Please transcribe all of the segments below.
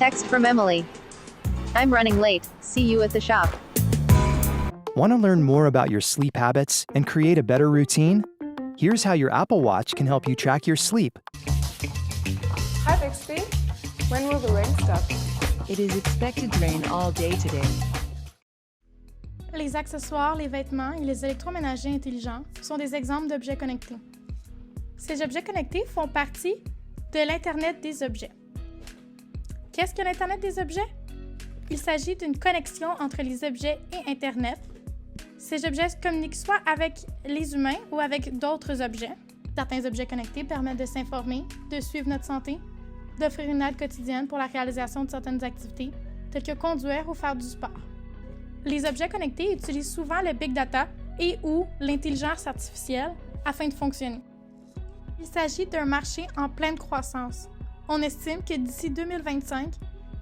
Text from Emily. I'm running late. See you at the shop. Want to learn more about your sleep habits and create a better routine? Here's how your Apple Watch can help you track your sleep. Hi Bixby, when will the rain stop? It is expected to rain all day today. Les accessoires, les vêtements et les électroménagers intelligents sont des exemples d'objets connectés. Ces objets connectés font partie de l'Internet des objets. Qu'est-ce que l'Internet des objets? Il s'agit d'une connexion entre les objets et Internet. Ces objets communiquent soit avec les humains ou avec d'autres objets. Certains objets connectés permettent de s'informer, de suivre notre santé, d'offrir une aide quotidienne pour la réalisation de certaines activités, telles que conduire ou faire du sport. Les objets connectés utilisent souvent le big data et ou l'intelligence artificielle afin de fonctionner. Il s'agit d'un marché en pleine croissance. On estime que d'ici 2025,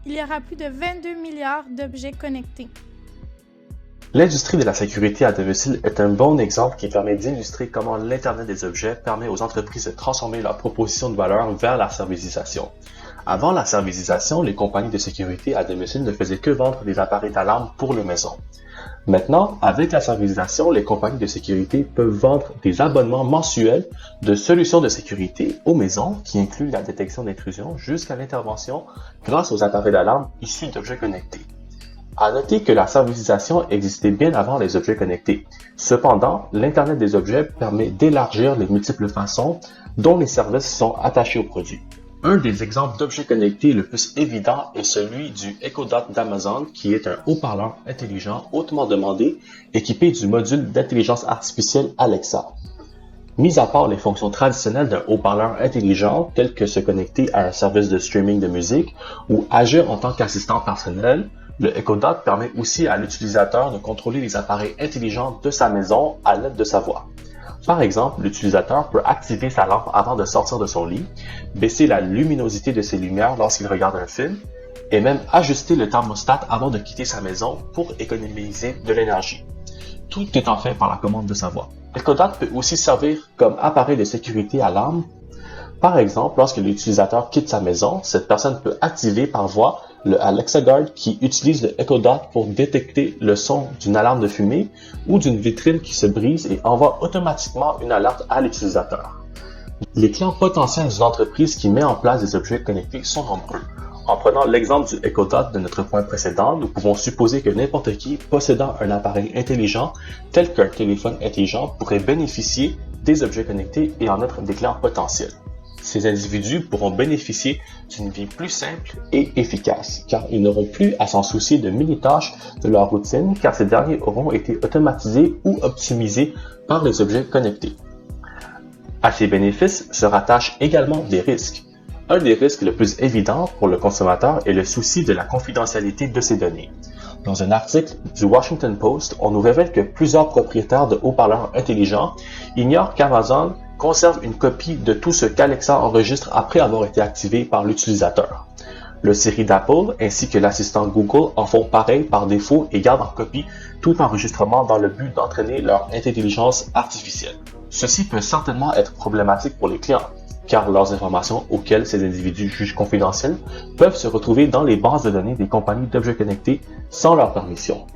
il y aura plus de 22 milliards d'objets connectés. L'industrie de la sécurité à domicile est un bon exemple qui permet d'illustrer comment l'Internet des objets permet aux entreprises de transformer leur proposition de valeur vers la servicisation. Avant la servicisation, les compagnies de sécurité à domicile ne faisaient que vendre des appareils d'alarme pour les maisons. Maintenant, avec la servicisation, les compagnies de sécurité peuvent vendre des abonnements mensuels de solutions de sécurité aux maisons qui incluent la détection d'intrusion jusqu'à l'intervention grâce aux appareils d'alarme issus d'objets connectés. À noter que la servicisation existait bien avant les objets connectés. Cependant, l'Internet des objets permet d'élargir les multiples façons dont les services sont attachés aux produits. Un des exemples d'objets connectés le plus évident est celui du Echo Dot d'Amazon, qui est un haut-parleur intelligent hautement demandé, équipé du module d'intelligence artificielle Alexa. Mis à part les fonctions traditionnelles d'un haut-parleur intelligent, telles que se connecter à un service de streaming de musique ou agir en tant qu'assistant personnel, le Echo Dot permet aussi à l'utilisateur de contrôler les appareils intelligents de sa maison à l'aide de sa voix. Par exemple, l'utilisateur peut activer sa lampe avant de sortir de son lit, baisser la luminosité de ses lumières lorsqu'il regarde un film, et même ajuster le thermostat avant de quitter sa maison pour économiser de l'énergie. Tout étant fait par la commande de sa voix. Echo Dot peut aussi servir comme appareil de sécurité alarme. Par exemple, lorsque l'utilisateur quitte sa maison, cette personne peut activer par voix le Alexa Guard qui utilise le Echo Dot pour détecter le son d'une alarme de fumée ou d'une vitrine qui se brise et envoie automatiquement une alerte à l'utilisateur. Les clients potentiels d'une entreprise qui met en place des objets connectés sont nombreux. En prenant l'exemple du Echo Dot de notre point précédent, nous pouvons supposer que n'importe qui possédant un appareil intelligent tel qu'un téléphone intelligent pourrait bénéficier des objets connectés et en être des clients potentiels. Ces individus pourront bénéficier d'une vie plus simple et efficace, car ils n'auront plus à s'en soucier de mini-tâches de leur routine, car ces derniers auront été automatisés ou optimisés par les objets connectés. À ces bénéfices se rattachent également des risques. Un des risques le plus évident pour le consommateur est le souci de la confidentialité de ses données. Dans un article du Washington Post, on nous révèle que plusieurs propriétaires de haut-parleurs intelligents ignorent qu'Amazon conserve une copie de tout ce qu'Alexa enregistre après avoir été activé par l'utilisateur. Le Siri d'Apple ainsi que l'assistant Google en font pareil par défaut et gardent en copie tout enregistrement dans le but d'entraîner leur intelligence artificielle. Ceci peut certainement être problématique pour les clients, car leurs informations auxquelles ces individus jugent confidentielles peuvent se retrouver dans les bases de données des compagnies d'objets connectés sans leur permission.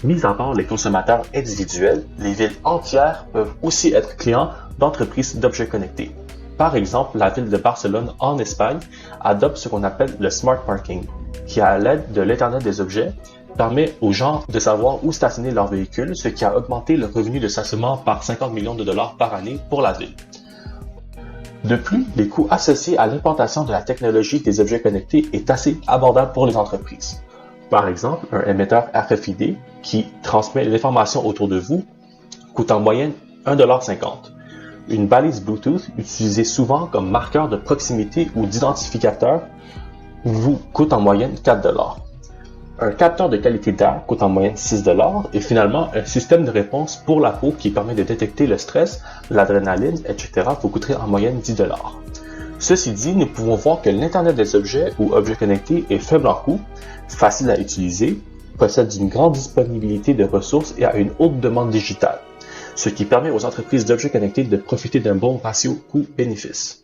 Mis à part les consommateurs individuels, les villes entières peuvent aussi être clients d'entreprises d'objets connectés. Par exemple, la ville de Barcelone en Espagne adopte ce qu'on appelle le Smart Parking, qui à l'aide de l'Internet des objets permet aux gens de savoir où stationner leur véhicule, ce qui a augmenté le revenu de stationnement par 50 millions de dollars par année pour la ville. De plus, les coûts associés à l'implantation de la technologie des objets connectés est assez abordable pour les entreprises. Par exemple, un émetteur RFID qui transmet l'information autour de vous coûte en moyenne 1,50 $. Une balise Bluetooth utilisée souvent comme marqueur de proximité ou d'identificateur vous coûte en moyenne 4 $. Un capteur de qualité d'air coûte en moyenne 6 $ et finalement, un système de réponse pour la peau qui permet de détecter le stress, l'adrénaline, etc. vous coûterait en moyenne 10 $. Ceci dit, nous pouvons voir que l'Internet des objets ou objets connectés est faible en coût, facile à utiliser, possède une grande disponibilité de ressources et a une haute demande digitale, ce qui permet aux entreprises d'objets connectés de profiter d'un bon ratio coût-bénéfice.